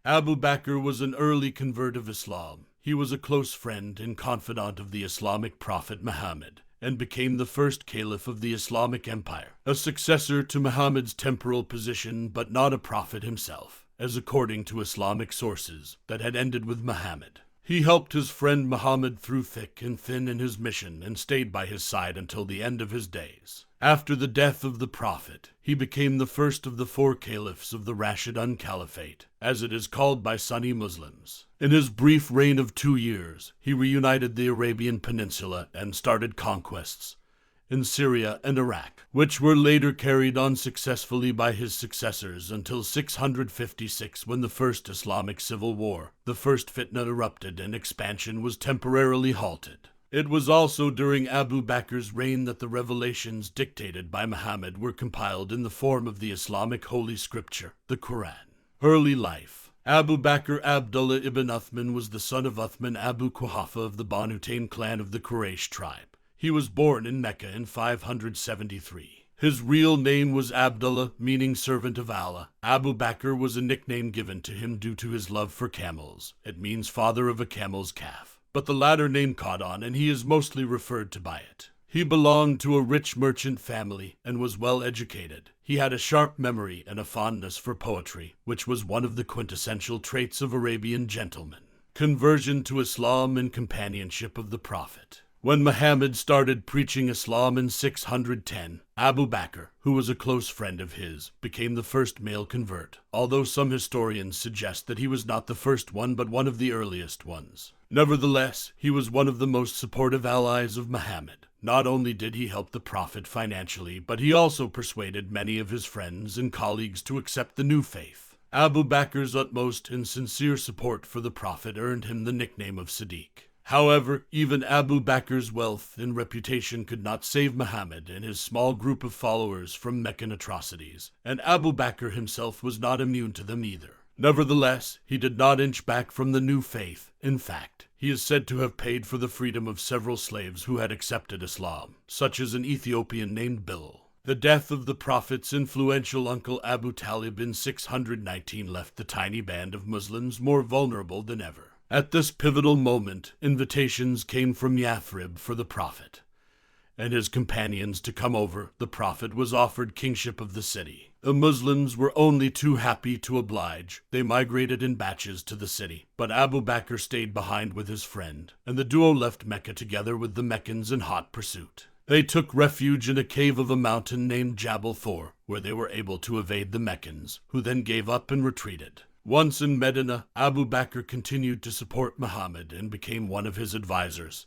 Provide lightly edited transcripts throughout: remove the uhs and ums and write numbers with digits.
Abu Bakr was an early convert of Islam. He was a close friend and confidant of the Islamic prophet Muhammad, and became the first caliph of the Islamic Empire, a successor to Muhammad's temporal position but not a prophet himself, as according to Islamic sources, that had ended with Muhammad. He helped his friend Muhammad through thick and thin in his mission and stayed by his side until the end of his days. After the death of the Prophet, he became the first of the 4 caliphs of the Rashidun Caliphate, as it is called by Sunni Muslims. In his brief reign of 2 years, he reunited the Arabian Peninsula and started conquests in Syria and Iraq, which were later carried on successfully by his successors until 656, when the First Islamic Civil War, the first fitna, erupted and expansion was temporarily halted. It was also during Abu Bakr's reign that the revelations dictated by Muhammad were compiled in the form of the Islamic Holy Scripture, the Quran. Early life. Abu Bakr Abdullah ibn Uthman was the son of Uthman Abu Quhafa of the Banu Taym clan of the Quraysh tribe. He was born in Mecca in 573. His real name was Abdullah, meaning servant of Allah. Abu Bakr was a nickname given to him due to his love for camels. It means father of a camel's calf. But the latter name caught on, and he is mostly referred to by it. He belonged to a rich merchant family and was well educated. He had a sharp memory and a fondness for poetry, which was one of the quintessential traits of Arabian gentlemen. Conversion to Islam and companionship of the Prophet. When Muhammad started preaching Islam in 610, Abu Bakr, who was a close friend of his, became the first male convert, although some historians suggest that he was not the first one but one of the earliest ones. Nevertheless, he was one of the most supportive allies of Muhammad. Not only did he help the Prophet financially, but he also persuaded many of his friends and colleagues to accept the new faith. Abu Bakr's utmost and sincere support for the Prophet earned him the nickname of Siddique. However, even Abu Bakr's wealth and reputation could not save Muhammad and his small group of followers from Meccan atrocities, and Abu Bakr himself was not immune to them either. Nevertheless, he did not inch back from the new faith. In fact, he is said to have paid for the freedom of several slaves who had accepted Islam, such as an Ethiopian named Bilal. The death of the Prophet's influential uncle Abu Talib in 619 left the tiny band of Muslims more vulnerable than ever. At this pivotal moment, invitations came from Yathrib for the Prophet and his companions to come over. The Prophet was offered kingship of the city. The Muslims were only too happy to oblige. They migrated in batches to the city, but Abu Bakr stayed behind with his friend, and the duo left Mecca together with the Meccans in hot pursuit. They took refuge in a cave of a mountain named Jabal Thor, where they were able to evade the Meccans, who then gave up and retreated. Once in Medina, Abu Bakr continued to support Muhammad and became one of his advisors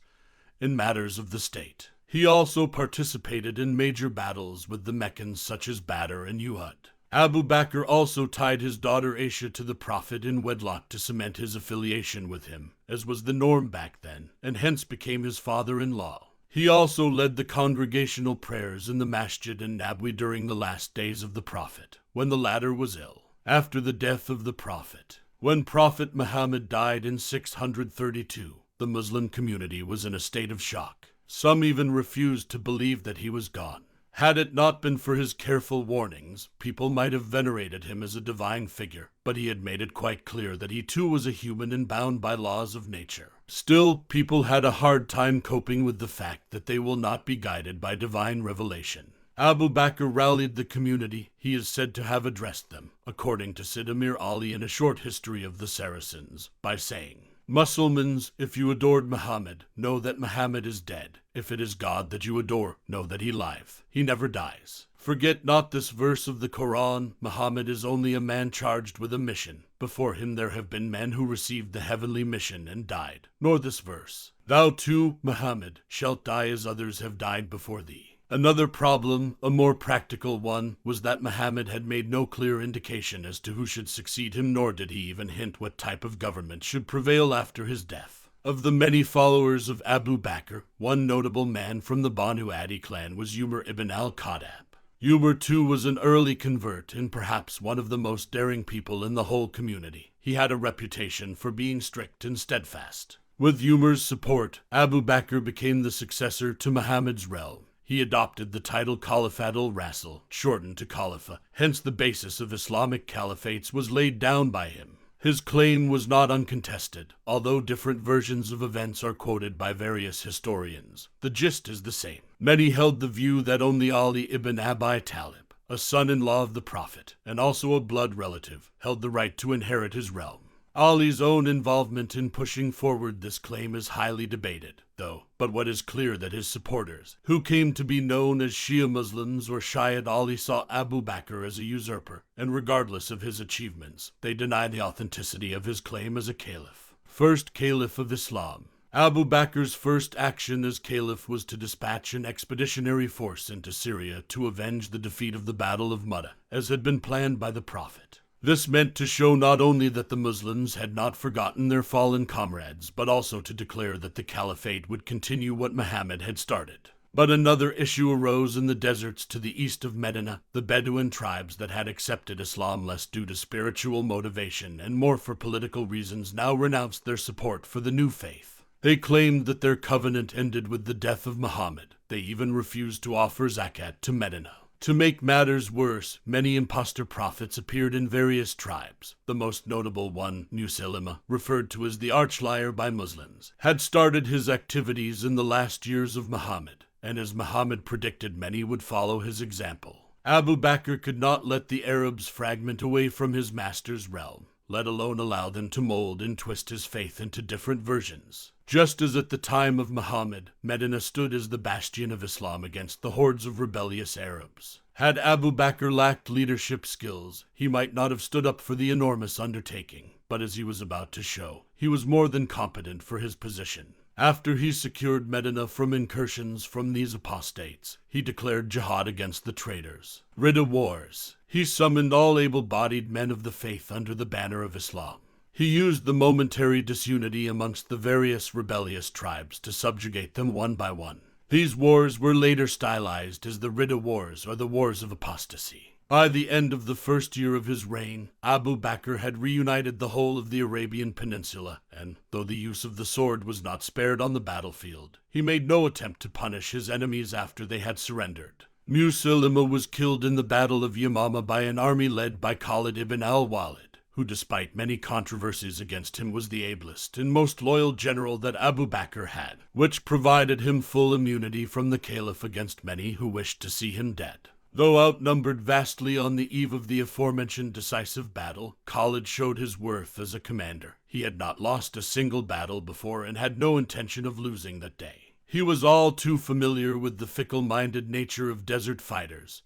in matters of the state. He also participated in major battles with the Meccans such as Badr and Uhud. Abu Bakr also tied his daughter Aisha to the Prophet in wedlock to cement his affiliation with him, as was the norm back then, and hence became his father-in-law. He also led the congregational prayers in the Masjid and Nabwi during the last days of the Prophet, when the latter was ill. After the death of the Prophet, when Prophet Muhammad died in 632, the Muslim community was in a state of shock. Some even refused to believe that he was gone. Had it not been for his careful warnings, people might have venerated him as a divine figure, but he had made it quite clear that he too was a human and bound by laws of nature. Still, people had a hard time coping with the fact that they will not be guided by divine revelation. Abu Bakr rallied the community. He is said to have addressed them, according to Sid Amir Ali in A Short History of the Saracens, by saying, "Mussulmans, if you adored Muhammad, know that Muhammad is dead. If it is God that you adore, know that he liveth. He never dies. Forget not this verse of the Quran. Muhammad is only a man charged with a mission. Before him there have been men who received the heavenly mission and died. Nor this verse. Thou too, Muhammad, shalt die as others have died before thee." Another problem, a more practical one, was that Muhammad had made no clear indication as to who should succeed him, nor did he even hint what type of government should prevail after his death. Of the many followers of Abu Bakr, one notable man from the Banu Adi clan was Umar ibn al-Khattab. Umar too was an early convert and perhaps one of the most daring people in the whole community. He had a reputation for being strict and steadfast. With Umar's support, Abu Bakr became the successor to Muhammad's realm. He adopted the title Caliphate al-Rasul, shortened to Khalifa, hence the basis of Islamic caliphates was laid down by him. His claim was not uncontested, although different versions of events are quoted by various historians. The gist is the same. Many held the view that only Ali ibn Abi Talib, a son-in-law of the Prophet, and also a blood relative, held the right to inherit his realm. Ali's own involvement in pushing forward this claim is highly debated, though, but what is clear that his supporters, who came to be known as Shia Muslims or Shiite Ali, saw Abu Bakr as a usurper, and regardless of his achievements, they deny the authenticity of his claim as a caliph. First Caliph of Islam. Abu Bakr's first action as caliph was to dispatch an expeditionary force into Syria to avenge the defeat of the Battle of Mu'tah, as had been planned by the Prophet. This meant to show not only that the Muslims had not forgotten their fallen comrades, but also to declare that the caliphate would continue what Muhammad had started. But another issue arose in the deserts to the east of Medina. The Bedouin tribes that had accepted Islam less due to spiritual motivation and more for political reasons now renounced their support for the new faith. They claimed that their covenant ended with the death of Muhammad. They even refused to offer zakat to Medina. To make matters worse, many impostor prophets appeared in various tribes. The most notable one, Musaylima, referred to as the arch-liar by Muslims, had started his activities in the last years of Muhammad, and as Muhammad predicted, many would follow his example. Abu Bakr could not let the Arabs fragment away from his master's realm, let alone allow them to mold and twist his faith into different versions. Just as at the time of Muhammad, Medina stood as the bastion of Islam against the hordes of rebellious Arabs. Had Abu Bakr lacked leadership skills, he might not have stood up for the enormous undertaking, but as he was about to show, he was more than competent for his position. After he secured Medina from incursions from these apostates, he declared jihad against the traitors. Ridda wars. He summoned all able-bodied men of the faith under the banner of Islam. He used the momentary disunity amongst the various rebellious tribes to subjugate them one by one. These wars were later stylized as the Ridda Wars or the Wars of Apostasy. By the end of the first year of his reign, Abu Bakr had reunited the whole of the Arabian Peninsula, and though the use of the sword was not spared on the battlefield, he made no attempt to punish his enemies after they had surrendered. Musaylima was killed in the Battle of Yamama by an army led by Khalid ibn al-Walid, who despite many controversies against him was the ablest and most loyal general that Abu Bakr had, which provided him full immunity from the caliph against many who wished to see him dead. Though outnumbered vastly on the eve of the aforementioned decisive battle, Khalid showed his worth as a commander. He had not lost a single battle before and had no intention of losing that day. He was all too familiar with the fickle-minded nature of desert fighters,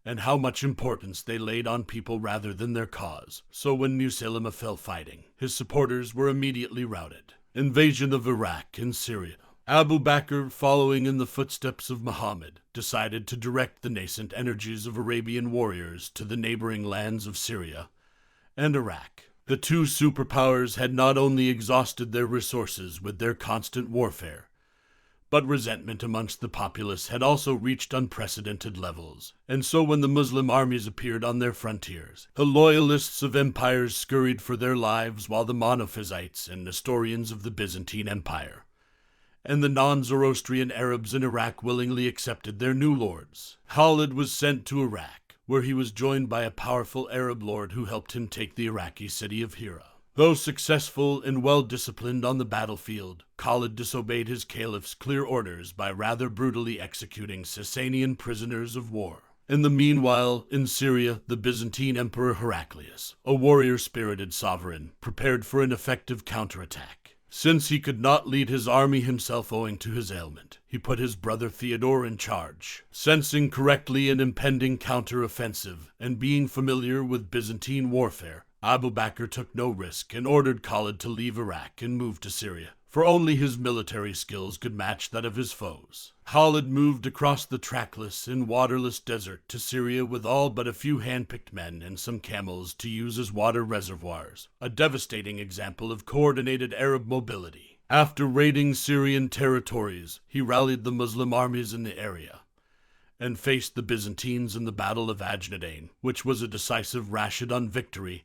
and how much importance they laid on people rather than their cause. So when Musaylima fell fighting, his supporters were immediately routed. Invasion of Iraq and Syria. Abu Bakr, following in the footsteps of Muhammad, decided to direct the nascent energies of Arabian warriors to the neighboring lands of Syria and Iraq. The two superpowers had not only exhausted their resources with their constant warfare, but resentment amongst the populace had also reached unprecedented levels, and so when the Muslim armies appeared on their frontiers, the loyalists of empires scurried for their lives while the Monophysites and Nestorians of the Byzantine Empire and the non-Zoroastrian Arabs in Iraq willingly accepted their new lords. Khalid was sent to Iraq, where he was joined by a powerful Arab lord who helped him take the Iraqi city of Hira. Though successful and well-disciplined on the battlefield, Khalid disobeyed his caliph's clear orders by rather brutally executing Sasanian prisoners of war. In the meanwhile, in Syria, the Byzantine Emperor Heraclius, a warrior-spirited sovereign, prepared for an effective counterattack. Since he could not lead his army himself owing to his ailment, he put his brother Theodore in charge. Sensing correctly an impending counter-offensive and being familiar with Byzantine warfare, Abu Bakr took no risk and ordered Khalid to leave Iraq and move to Syria, for only his military skills could match that of his foes. Khalid moved across the trackless and waterless desert to Syria with all but a few hand-picked men and some camels to use as water reservoirs, a devastating example of coordinated Arab mobility. After raiding Syrian territories, he rallied the Muslim armies in the area and faced the Byzantines in the Battle of Ajnadain, which was a decisive Rashidun victory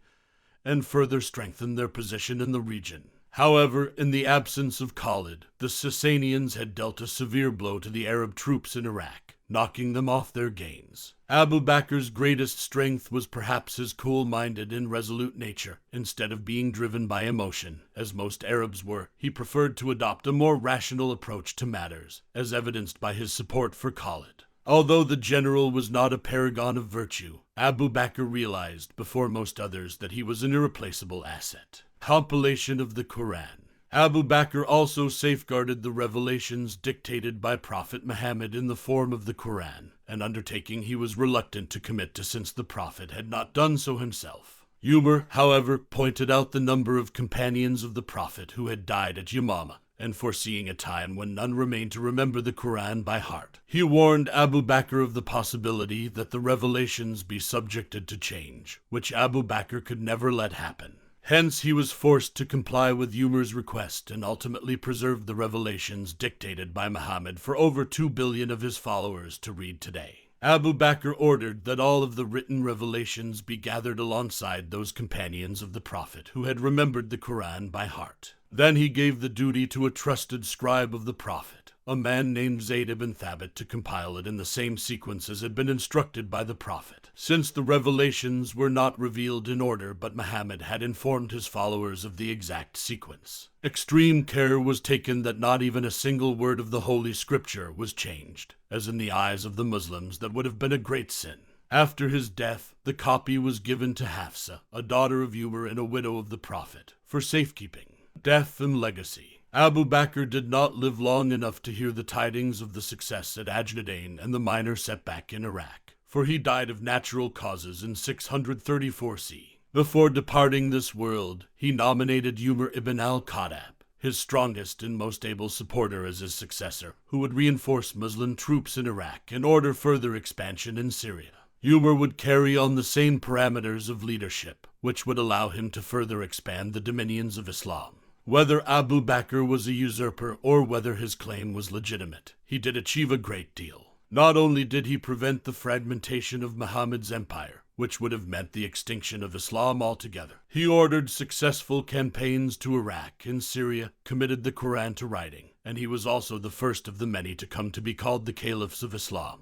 and further strengthened their position in the region. However, in the absence of Khalid, the Sasanians had dealt a severe blow to the Arab troops in Iraq, knocking them off their gains. Abu Bakr's greatest strength was perhaps his cool-minded and resolute nature. Instead of being driven by emotion, as most Arabs were, he preferred to adopt a more rational approach to matters, as evidenced by his support for Khalid. Although the general was not a paragon of virtue, Abu Bakr realized, before most others, that he was an irreplaceable asset. Compilation of the Quran. Abu Bakr also safeguarded the revelations dictated by Prophet Muhammad in the form of the Quran, an undertaking he was reluctant to commit to since the Prophet had not done so himself. Umar, however, pointed out the number of companions of the Prophet who had died at Yamama, and foreseeing a time when none remained to remember the Quran by heart, he warned Abu Bakr of the possibility that the revelations be subjected to change, which Abu Bakr could never let happen. Hence, he was forced to comply with Umar's request and ultimately preserve the revelations dictated by Muhammad for over 2 billion of his followers to read today. Abu Bakr ordered that all of the written revelations be gathered alongside those companions of the Prophet who had remembered the Quran by heart. Then he gave the duty to a trusted scribe of the Prophet, a man named Zayd ibn Thabit, to compile it in the same sequence as had been instructed by the Prophet. Since the revelations were not revealed in order, but Muhammad had informed his followers of the exact sequence, extreme care was taken that not even a single word of the Holy Scripture was changed, as in the eyes of the Muslims that would have been a great sin. After his death, the copy was given to Hafsa, a daughter of Umar and a widow of the Prophet, for safekeeping. Death and legacy. Abu Bakr did not live long enough to hear the tidings of the success at Ajnadain and the minor setback in Iraq, for he died of natural causes in 634 CE. Before departing this world, he nominated Umar ibn al-Khattab, his strongest and most able supporter, as his successor, who would reinforce Muslim troops in Iraq and order further expansion in Syria. Umar would carry on the same parameters of leadership, which would allow him to further expand the dominions of Islam. Whether Abu Bakr was a usurper or whether his claim was legitimate, he did achieve a great deal. Not only did he prevent the fragmentation of Muhammad's empire, which would have meant the extinction of Islam altogether, he ordered successful campaigns to Iraq and Syria, committed the Quran to writing, and he was also the first of the many to come to be called the caliphs of Islam.